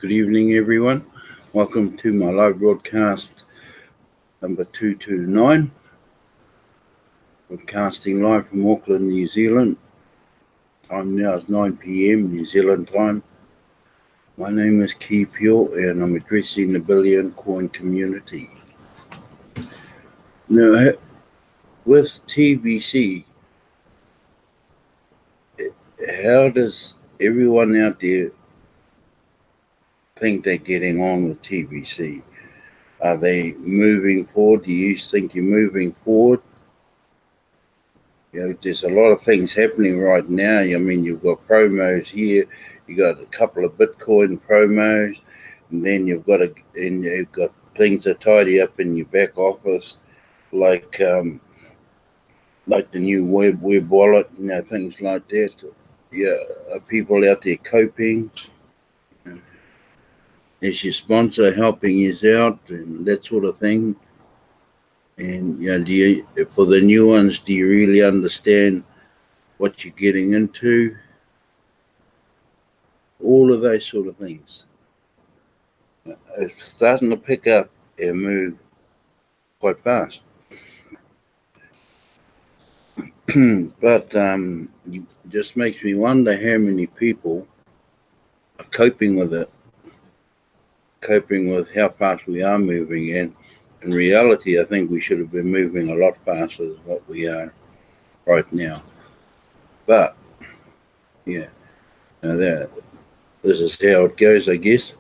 Good evening, everyone. Welcome to my live broadcast number 229. Broadcasting live from Auckland, New Zealand. Time now is 9 p.m. New Zealand time. My name is Ki Pio and I'm addressing the Billion Coin community. Now, with TBC, how does everyone out there think they're getting on with TBC? Are they moving forward? Do you think you're moving forward? There's a lot of things happening right now. I mean, you've got promos here. You got a couple of Bitcoin promos, and then you've got things to tidy up in your back office, like the new web wallet, things like that. Yeah, are people out there coping? Is your sponsor helping you out and that sort of thing? And for the new ones, do you really understand what you're getting into? All of those sort of things. It's starting to pick up and move quite fast. But it just makes me wonder how many people are coping with it. Coping with how fast we are moving, and in reality, I think we should have been moving a lot faster than what we are right now. But this is how it goes, I guess.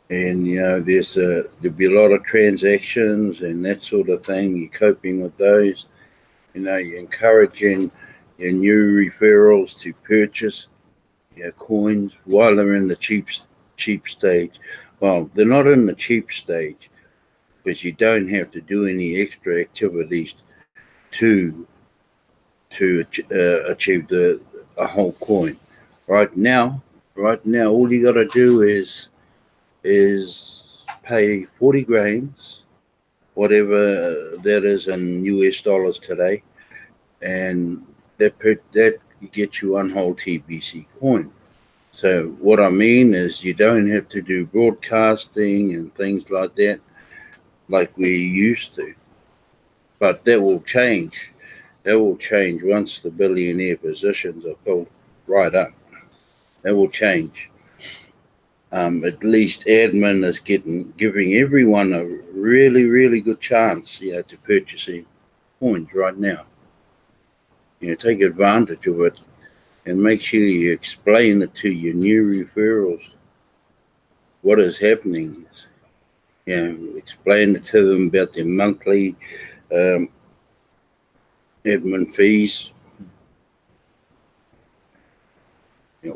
And there'll be a lot of transactions and that sort of thing. You're coping with those. You're encouraging your new referrals to purchase coins while they're in the cheap stage. Well, they're not in the cheap stage because you don't have to do any extra activities to achieve a whole coin. Right now, all you got to do is pay 40 grains, whatever that is in US dollars today, and that gets you one whole TBC coin. So what I mean is you don't have to do broadcasting and things like that like we used to. But that will change. That will change once the billionaire positions are filled right up. That will change. At least admin is giving everyone a really, really good chance, to purchasing coins right now. Take advantage of it. And make sure you explain it to your new referrals, what is happening. Explain it to them about their monthly admin fees.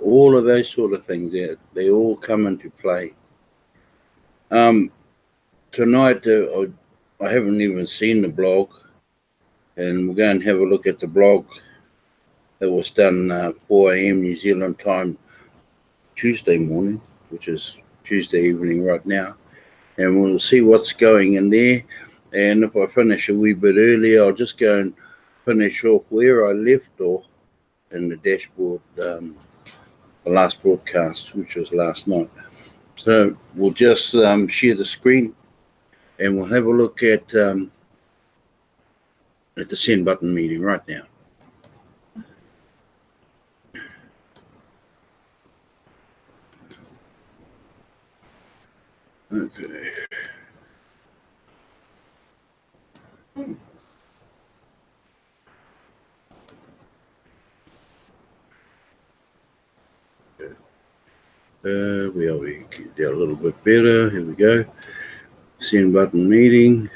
All of those sort of things, they all come into play. Tonight, I haven't even seen the blog, and we'll go and have a look at the blog. That was done 4 a.m. New Zealand time Tuesday morning, which is Tuesday evening right now. And we'll see what's going in there. And if I finish a wee bit early, I'll just go and finish off where I left off in the dashboard, the last broadcast, which was last night. So we'll just share the screen and we'll have a look at the send button meeting right now. Okay. We get that a little bit better. Here we go. Send button meeting.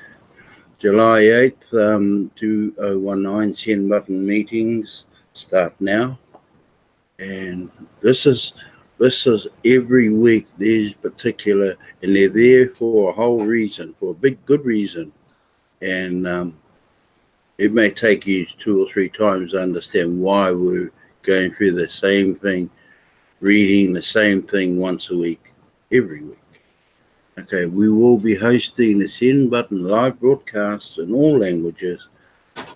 July 8th, 2019 send button meetings start now. And this is every week, these particular, and they're there for a whole reason, for a good reason. And it may take you 2 or 3 times to understand why we're going through the same thing, reading the same thing once a week, every week. Okay, we will be hosting the Send Button live broadcasts in all languages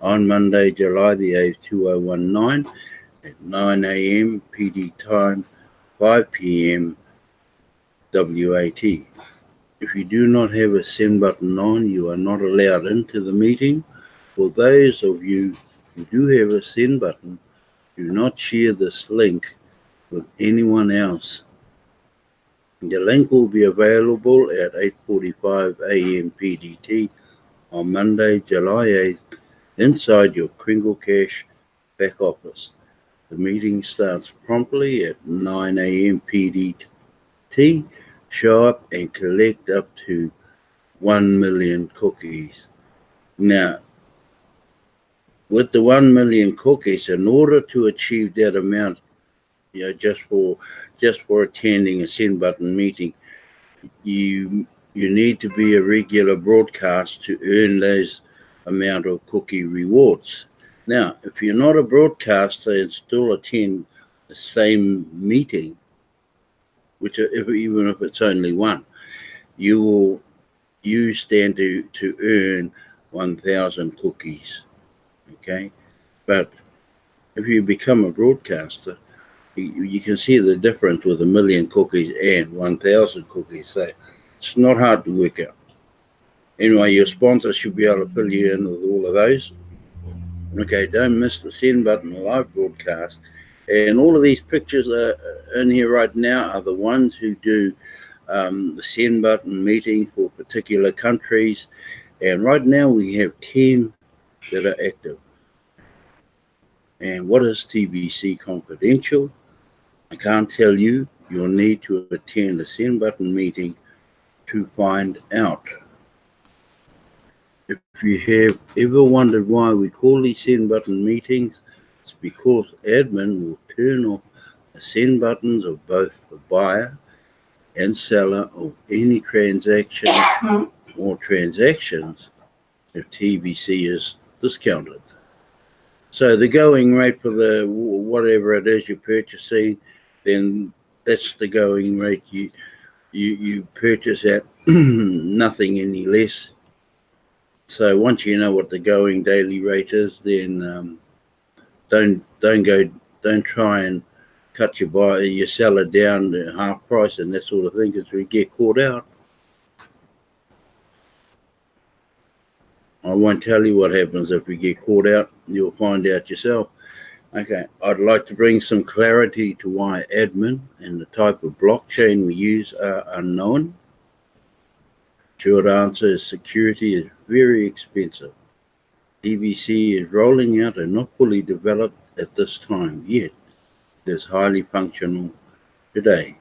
on Monday, July the 8th, 2019 at 9 a.m. PD time, 5 p.m. WAT. If you do not have a send button on, you are not allowed into the meeting. For those of you who do have a send button, do not share this link with anyone else. The link will be available at 8:45 a.m. PDT on Monday, July 8th, inside your Kringle Cash back office. The meeting starts promptly at 9 a.m. PDT. Show up and collect up to 1 million cookies. Now, with the 1 million cookies, in order to achieve that amount, just for attending a send button meeting, you need to be a regular broadcast to earn those amount of cookie rewards. Now, if you're not a broadcaster and still attend the same meeting, even if it's only one, you stand to earn 1,000 cookies. Okay, but if you become a broadcaster, you can see the difference with 1 million cookies and 1,000 cookies. So it's not hard to work out. Anyway, your sponsor should be able to fill you in with all of those. Okay, don't miss the send button live broadcast. And all of these pictures are in here right now are the ones who do the send button meeting for particular countries. And right now we have 10 that are active. And what is TBC confidential? I can't tell you. You'll need to attend a send button meeting to find out. If you have ever wondered why we call these send button meetings, it's because admin will turn off the send buttons of both the buyer and seller of any transaction or transactions if TBC is discounted. So the going rate for the whatever it is you're purchasing, then that's the going rate you purchase at, nothing any less. So once you know what the going daily rate is, then don't try and cut your seller down to half price and that sort of thing, because we get caught out. I won't tell you what happens if we get caught out. You'll find out yourself. Okay, I'd like to bring some clarity to why admin and the type of blockchain we use are unknown. Short answer is security is very expensive. TBC is rolling out and not fully developed at this time, yet it is highly functional today.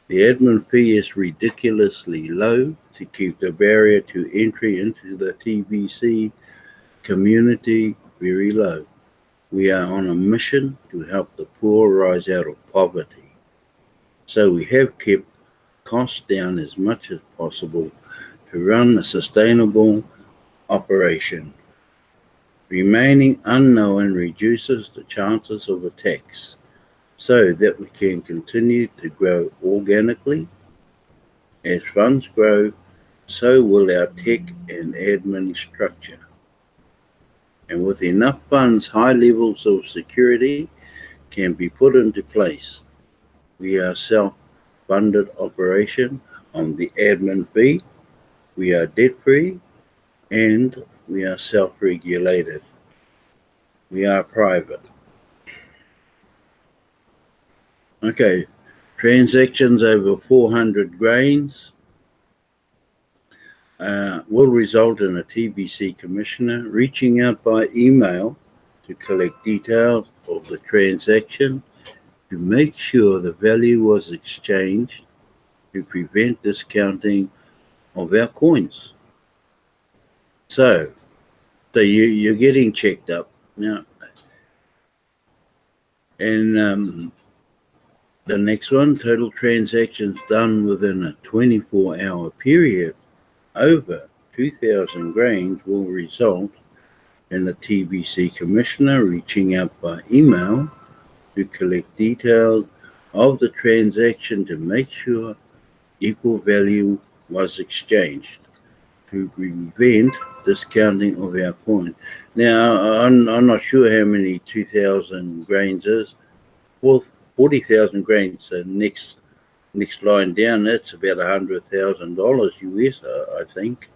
The admin fee is ridiculously low to keep the barrier to entry into the TBC community very low. We are on a mission to help the poor rise out of poverty. So we have kept costs down as much as possible to run a sustainable operation. Remaining unknown reduces the chances of attacks so that we can continue to grow organically. As funds grow, so will our tech and admin structure. And with enough funds, high levels of security can be put into place. We are self-funded operation on the admin fee. We are debt-free and we are self-regulated. We are private. Okay, transactions over 400 grains will result in a TBC commissioner reaching out by email to collect details of the transaction to make sure the value was exchanged to prevent discounting of our coins. So you're getting checked up now. And the next one, total transactions done within a 24-hour period over 2,000 grains will result in the TBC commissioner reaching out by email to collect details of the transaction to make sure equal value was exchanged to prevent discounting of our coin. Now, I'm not sure how many 2,000 grains is. Well, 40,000 grains, so next Next line down, that's about $100,000 US, I think.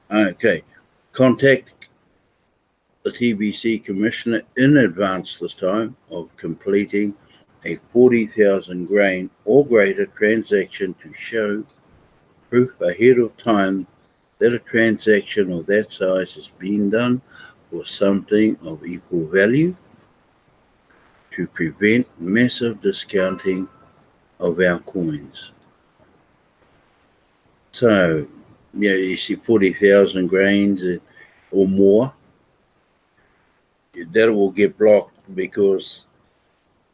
Okay, contact the TBC Commissioner in advance this time of completing a 40,000 grain or greater transaction to show proof ahead of time that a transaction of that size is being done for something of equal value to prevent massive discounting of our coins. So, you see 40,000 grains or more, that will get blocked because,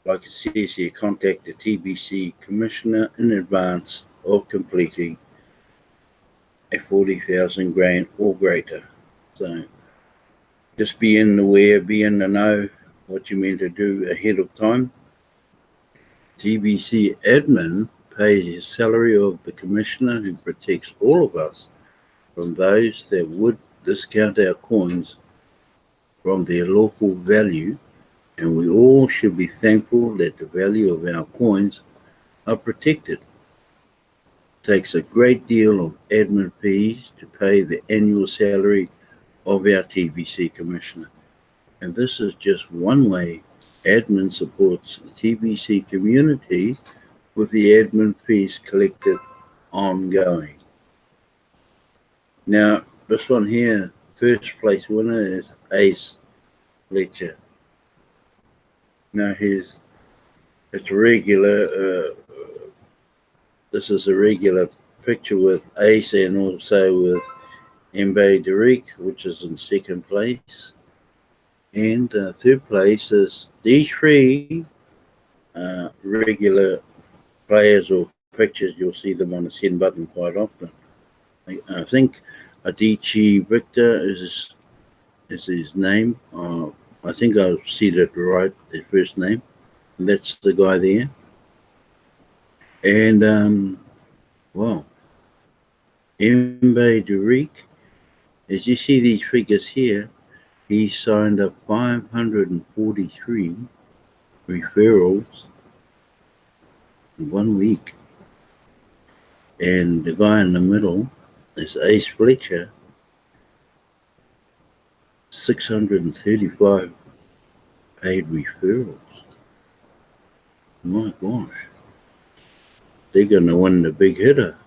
like it says here, contact the TBC Commissioner in advance of completing a 40,000 grain or greater. So just be in the aware, be in the know what you meant to do ahead of time. TBC admin pays the salary of the commissioner who protects all of us from those that would discount our coins from their lawful value, and we all should be thankful that the value of our coins are protected. It takes a great deal of admin fees to pay the annual salary of our TBC commissioner, and this is just one way admin supports the TBC community with the admin fees collected ongoing. Now, this one here, first place winner is Ace Fletcher. Now, it's regular. This is a regular picture with Ace and also with Mbe Derek, which is in second place. And third place is these three regular players or pictures. You'll see them on the send button quite often. I think Adichie Victor is his name. I think I've said it right, his first name. And that's the guy there. And, wow. Mbe Derek, as you see these figures here, he signed up 543 referrals in 1 week. And the guy in the middle is Ace Fletcher, 635 paid referrals. My gosh. They're going to win the big hitter.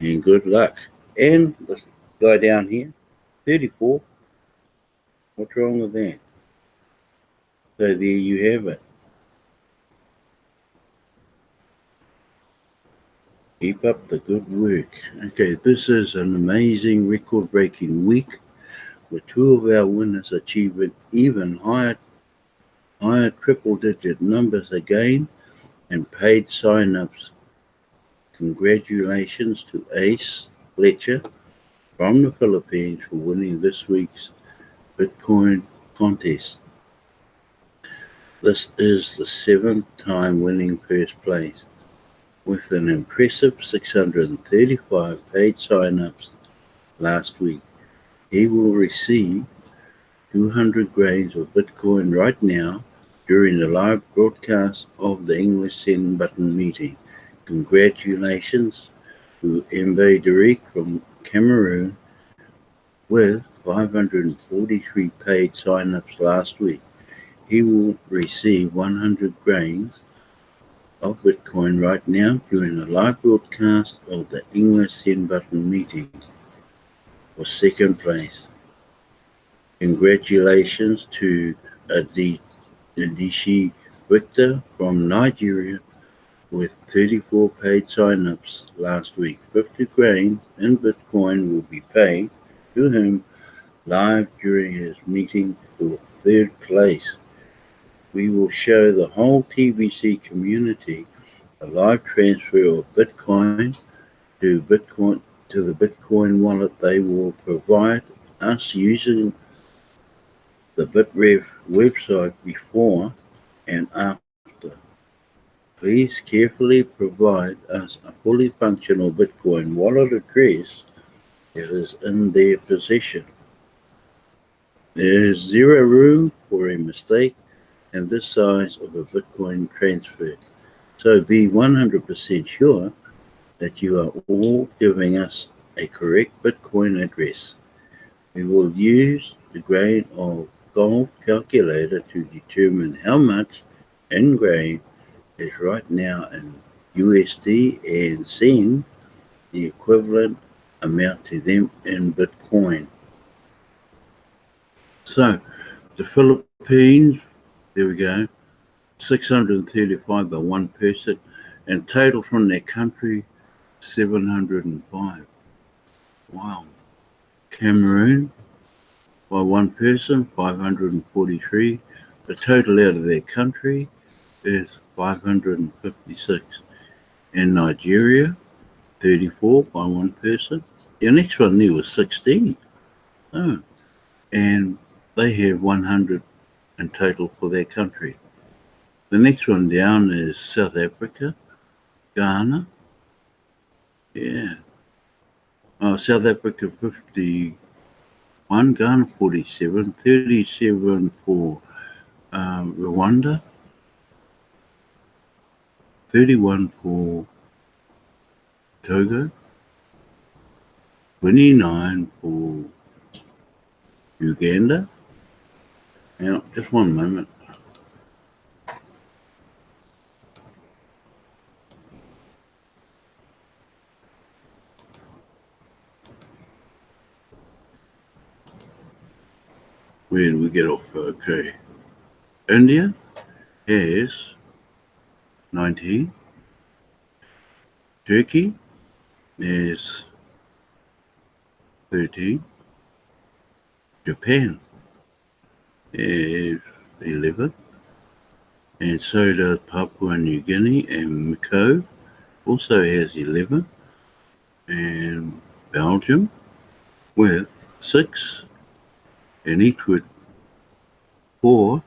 And good luck. And this guy down here, 34. What's wrong with that? So there you have it. Keep up the good work. Okay, this is an amazing record-breaking week with two of our winners achieving even higher triple-digit numbers again and paid sign-ups. Congratulations to Ace Fletcher from the Philippines for winning this week's Bitcoin contest. This is the 7th time winning first place. With an impressive 635 paid sign-ups last week. He will receive 200 grains of Bitcoin right now during the live broadcast of the English Send Button meeting. Congratulations to Mbe Derek from Cameroon with 543 paid sign-ups last week. He will receive 100 grains of Bitcoin right now during the live broadcast of the English Send Button meeting for second place. Congratulations to Adichie Victor from Nigeria with 34 paid sign-ups last week. 50 grains in Bitcoin will be paid to him live during his meeting for third place. We will show the whole TBC community a live transfer of Bitcoin to the Bitcoin wallet they will provide us using the Bitrev website before and after. Please carefully provide us a fully functional Bitcoin wallet address that is in their possession. There is zero room for a mistake in this size of a Bitcoin transfer. So be 100% sure that you are all giving us a correct Bitcoin address. We will use the grain of gold calculator to determine how much in grain is right now in USD and send the equivalent amount to them in Bitcoin. So the Philippines, there we go, 635 by one person, and total from their country, 705. Wow. Cameroon, by one person, 543. The total out of their country is 556. In Nigeria, 34 by one person. The next one there was 16. Oh, and they have 100 in total for their country. The next one down is South Africa, Ghana. Yeah. South Africa 51, Ghana 47, 37 for Rwanda, 31 for Togo, 29 for Uganda. Now, just one moment. Where do we get off? Okay. India has 19. Turkey is 13. Japan is 11. And so does Papua New Guinea, and Macau also has 11. And Belgium with 6. And each with 4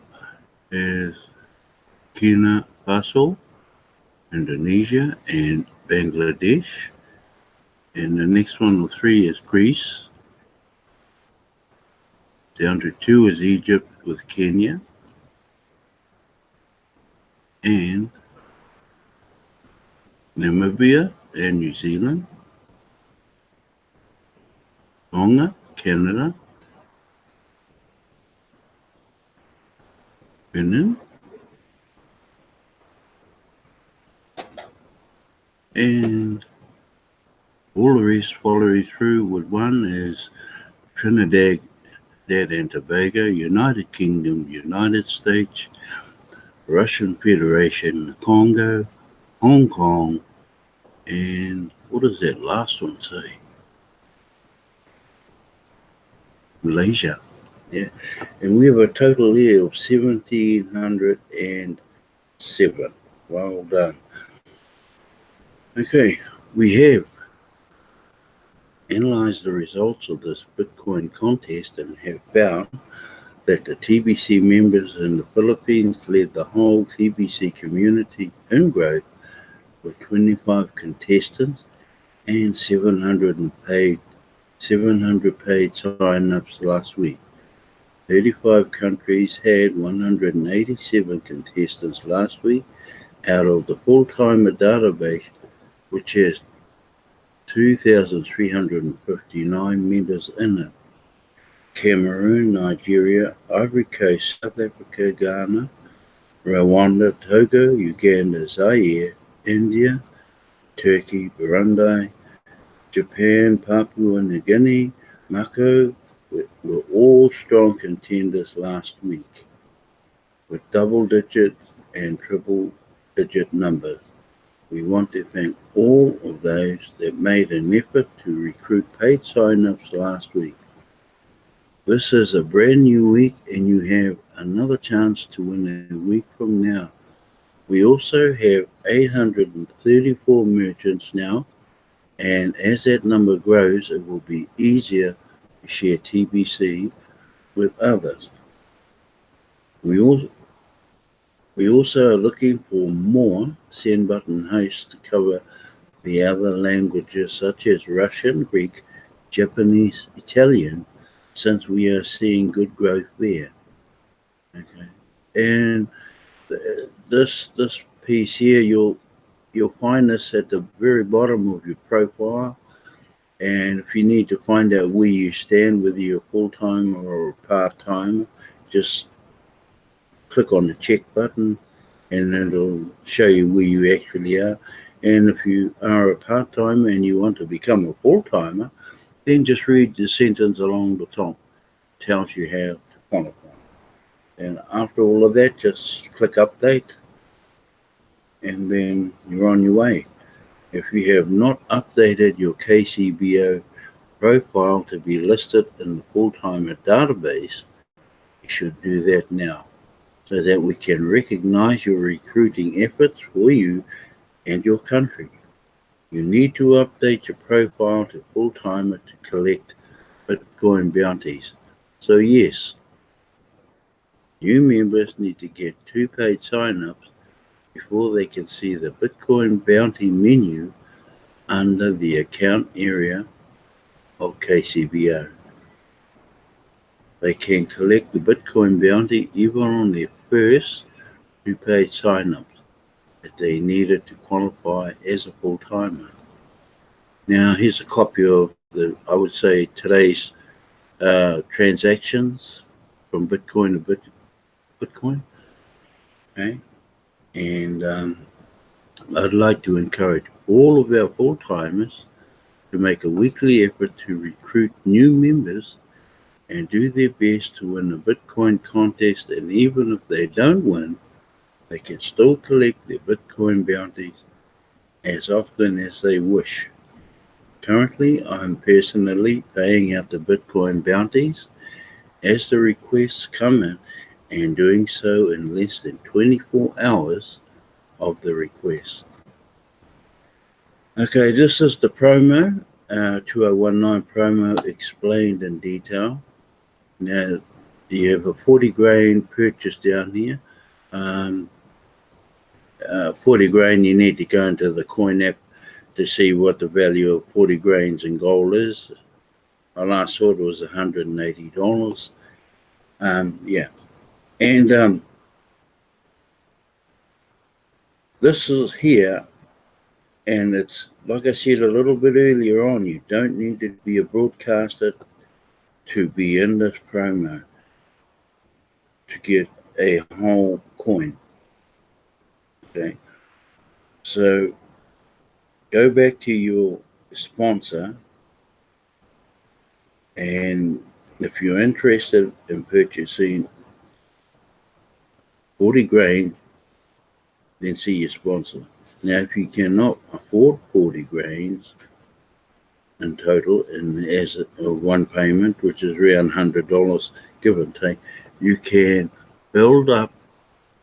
is Burkina Faso, Indonesia, and Bangladesh. And the next one with 3 is Greece. Down to 2 is Egypt with Kenya. And Namibia and New Zealand. Tonga, Canada. Benin. And all the rest following through with 1 is Trinidad and Tobago, United Kingdom, United States, Russian Federation, Congo, Hong Kong, and what does that last one say? Malaysia. Yeah. And we have a total here of 1,707. Well done. Okay, we have analyzed the results of this Bitcoin contest and have found that the TBC members in the Philippines led the whole TBC community in growth with 25 contestants and 700 paid sign-ups last week. 35 countries had 187 contestants last week out of the full-timer database, which has 2,359 members in it. Cameroon, Nigeria, Ivory Coast, South Africa, Ghana, Rwanda, Togo, Uganda, Zaire, India, Turkey, Burundi, Japan, Papua New Guinea, Macau were all strong contenders last week, with double-digit and triple-digit numbers. We want to thank all of those that made an effort to recruit paid sign-ups last week. This is a brand new week, and you have another chance to win a week from now. We also have 834 merchants now, and as that number grows, it will be easier to share TBC with others. We also are looking for more send button hosts to cover the other languages such as Russian, Greek, Japanese, Italian, since we are seeing good growth there. Okay, and this piece here, you'll you'll find this at the very bottom of your profile. And if you need to find out where you stand, whether you're full-time or part-time, just click on the check button and it'll show you where you actually are. And if you are a part-timer and you want to become a full-timer, then just read the sentence along the top. It tells you how to qualify. And after all of that, just click update and then you're on your way. If you have not updated your KCBO profile to be listed in the full-timer database, you should do that now so that we can recognize your recruiting efforts for you and your country. You need to update your profile to full-timer to collect Bitcoin bounties. So yes, new members need to get 2 paid sign-ups before they can see the Bitcoin bounty menu under the account area of KCBO. They can collect the Bitcoin bounty even on their first 2 paid sign-ups if they needed to qualify as a full-timer. Now here's a copy of I would say today's transactions from Bitcoin to Bitcoin. Okay? And I'd like to encourage all of our full-timers to make a weekly effort to recruit new members and do their best to win the Bitcoin contest. And even if they don't win, they can still collect their Bitcoin bounties as often as they wish. Currently, I'm personally paying out the Bitcoin bounties as the requests come in and doing so in less than 24 hours of the request. Okay, this is the promo, 2019 promo explained in detail. Now, you have a 40 grain purchase down here. 40 grain, you need to go into the coin app to see what the value of 40 grains in gold is. I last saw it was $180. Yeah. And this is here, and it's like I said a little bit earlier on, you don't need to be a broadcaster to be in this promo to get a whole coin. Okay, so go back to your sponsor, and if you're interested in purchasing 40 grain, then see your sponsor. Now, if you cannot afford 40 grains in total, and as a one payment, which is around $100 give and take, you can build up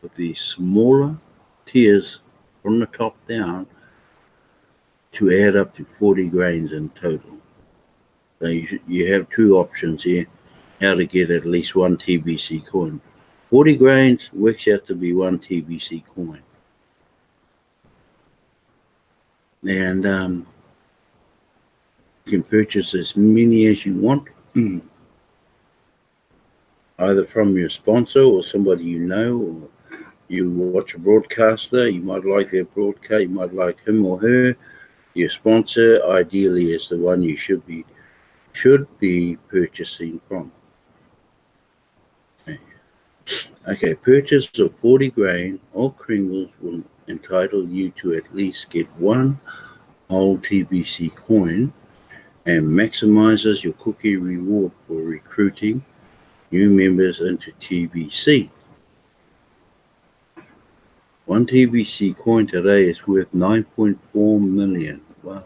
with the smaller tiers from the top down to add up to 40 grains in total. So you have 2 options here, how to get at least 1 TBC coin. 40 grains works out to be 1 TBC coin. And you can purchase as many as you want, either from your sponsor or somebody you know, or you watch a broadcaster, you might like their broadcast, you might like him or her. Your sponsor ideally is the one you should be purchasing from. Okay, purchase of 40 grain or Kringles will entitle you to at least get 1 whole TBC coin and maximizes your cookie reward for recruiting new members into TBC. 1 TBC coin today is worth $9.4 million. Wow.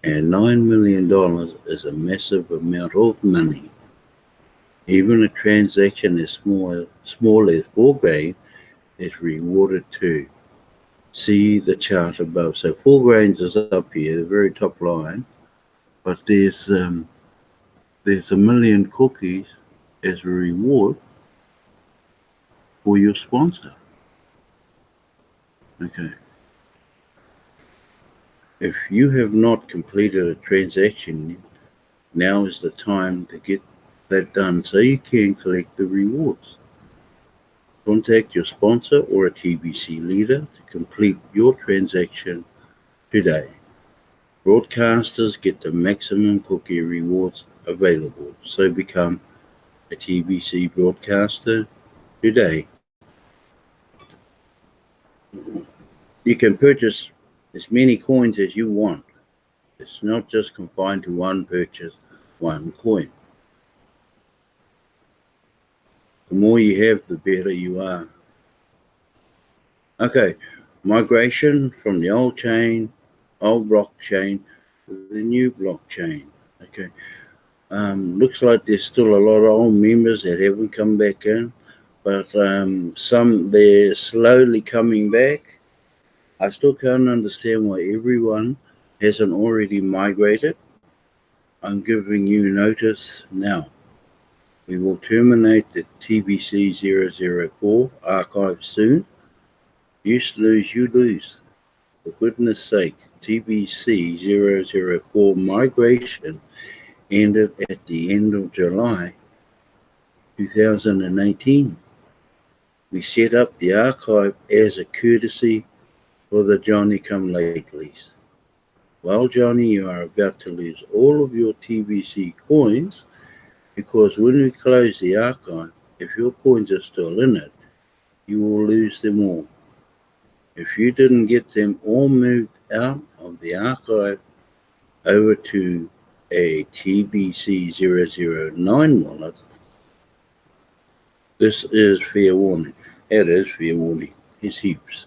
And $9 million is a massive amount of money. Even a transaction as small as 4 grain is rewarded too. See the chart above. So 4 grains is up here, the very top line, but there's a million cookies as a reward for your sponsor. Okay. If you have not completed a transaction, now is the time to get that done so you can collect the rewards. Contact your sponsor or a TBC leader to complete your transaction today. Broadcasters get the maximum cookie rewards available, so become a TBC broadcaster today. You can purchase as many coins as you want. It's not just confined to one purchase, one coin. The more you have, the better you are. Okay, migration from the old blockchain, to the new blockchain. Okay, looks like there's still a lot of old members that haven't come back in, but some they're slowly coming back. I still can't understand why everyone hasn't already migrated. I'm giving you notice now. We will terminate the TBC 004 archive soon. You lose, you lose. For goodness sake, TBC 004 migration ended at the end of July 2018. We set up the archive as a courtesy for the Johnny-come-latelys. Well, Johnny, you are about to lose all of your TBC coins because when we close the archive, if your coins are still in it, you will lose them all. If you didn't get them all moved out of the archive over to a TBC 009 wallet, this is fair warning. It is fair warning. It's heaps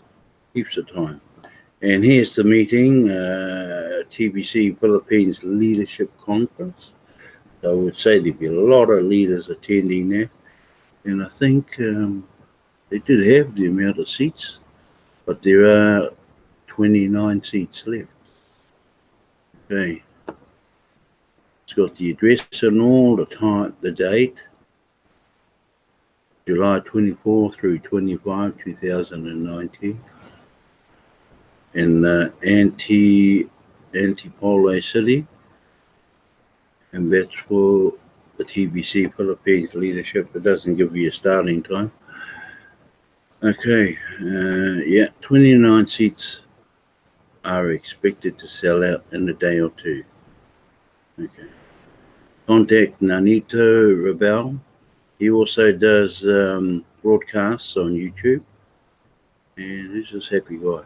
of time. And here's the meeting, TBC Philippines Leadership Conference. I would say there'd be a lot of leaders attending that. And I think they did have the amount of seats, but there are 29 seats left. Okay. It's got the address and all, the time, the date, July 24 through 25, 2019. In Antipolo City. And that's for the TBC Philippines leadership. It doesn't give you a starting time. Okay, 29 seats are expected to sell out in a day or two. Okay. Contact Nanito Rebel. He also does broadcasts on YouTube. And who's this happy guy?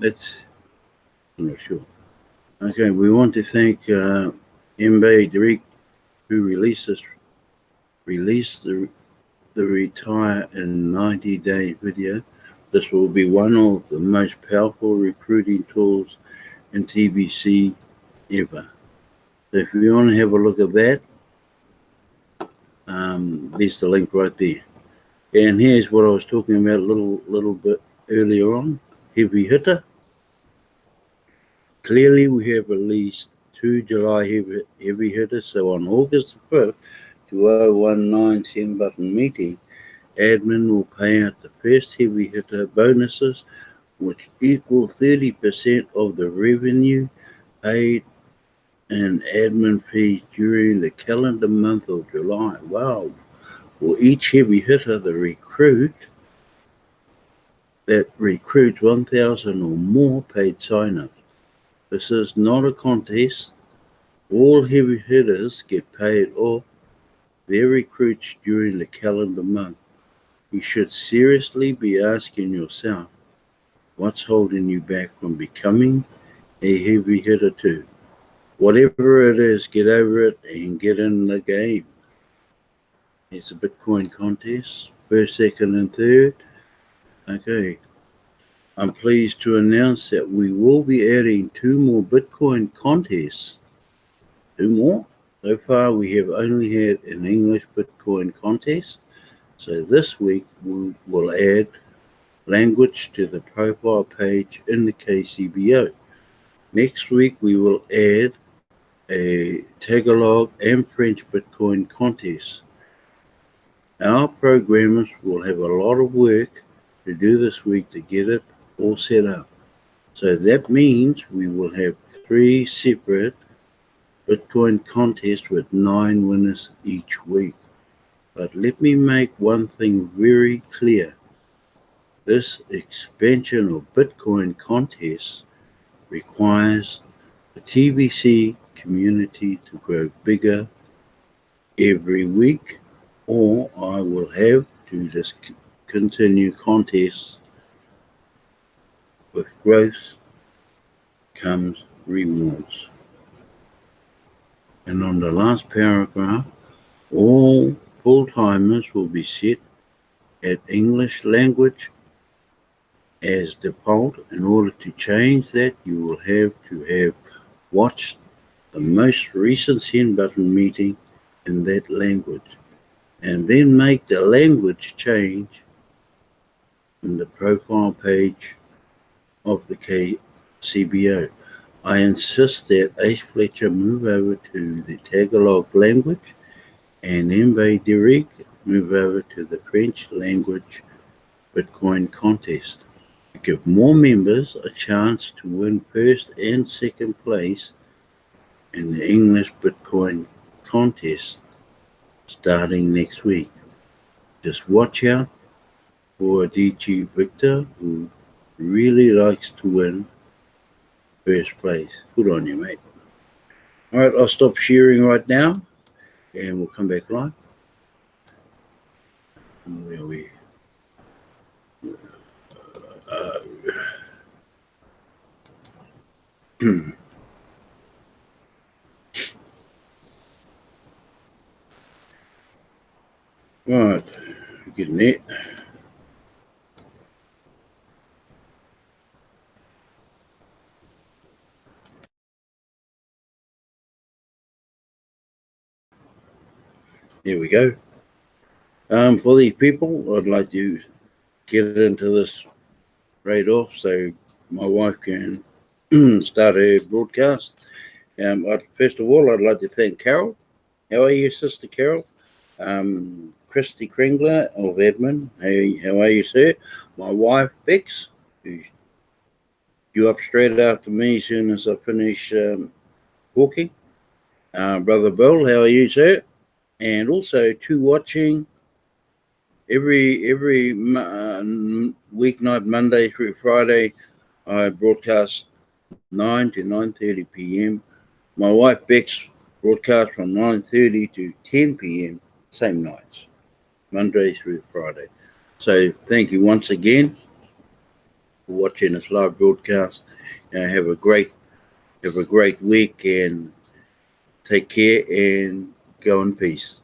That's I'm not sure. Okay, we want to thank Mbe Derek, who released the Retire in 90 Day video. This will be one of the most powerful recruiting tools in TBC ever. So if you want to have a look at that, there's the link right there. And here's what I was talking about a little bit earlier on. Heavy hitter. Clearly, we have released 2 July heavy hitters. So on August the 5th, 2019 10 button meeting, admin will pay out the first heavy hitter bonuses, which equal 30% of the revenue paid in admin fees during the calendar month of July. Wow. For each heavy hitter, the recruit that recruits 1,000 or more paid sign-ups. This is not a contest. All heavy hitters get paid off their recruits during the calendar month. You should seriously be asking yourself, what's holding you back from becoming a heavy hitter too? Whatever it is, get over it and get in the game. It's a Bitcoin contest, first, second, and third. Okay. I'm pleased to announce that we will be adding 2 more Bitcoin contests. 2 more? So far, we have only had an English Bitcoin contest. So this week, we will add language to the profile page in the KCBO. Next week, we will add a Tagalog and French Bitcoin contest. Our programmers will have a lot of work to do this week to get it all set up. So that means we will have 3 separate Bitcoin contests with 9 winners each week. But let me make one thing very clear. This expansion of Bitcoin contest requires the TBC community to grow bigger every week, or I will have to discontinue contests. With growth comes rewards. And on the last paragraph, all full-timers will be set at English language as default. In order to change that, you will have to have watched the most recent send button meeting in that language, and then make the language change in the profile page of the CBO. I insist that Ace Fletcher move over to the Tagalog language and Mbe Derek move over to the French language Bitcoin contest. To give more members a chance to win first and second place in the English Bitcoin contest starting next week. Just watch out for DG Victor, who really likes to win first place. Good on you, mate. All right, I'll stop sharing right now, and we'll come back live. Where are we? Right, getting it. Here we go. For these people, I'd like to get into this right off so my wife can start her broadcast. First of all, I'd like to thank Carol. How are you, Sister Carol? Christy Kringler of Edmund. Hey, how are you, sir? My wife, Bex, who's due up straight after me as soon as I finish walking. Brother Bill, how are you, sir? And also to watching every weeknight, Monday through Friday, I broadcast 9 to 9:30 p.m. My wife Bex broadcasts from 9:30 to 10 p.m. same nights, Monday through Friday. So thank you once again for watching this live broadcast. Have a great week and take care and go in peace.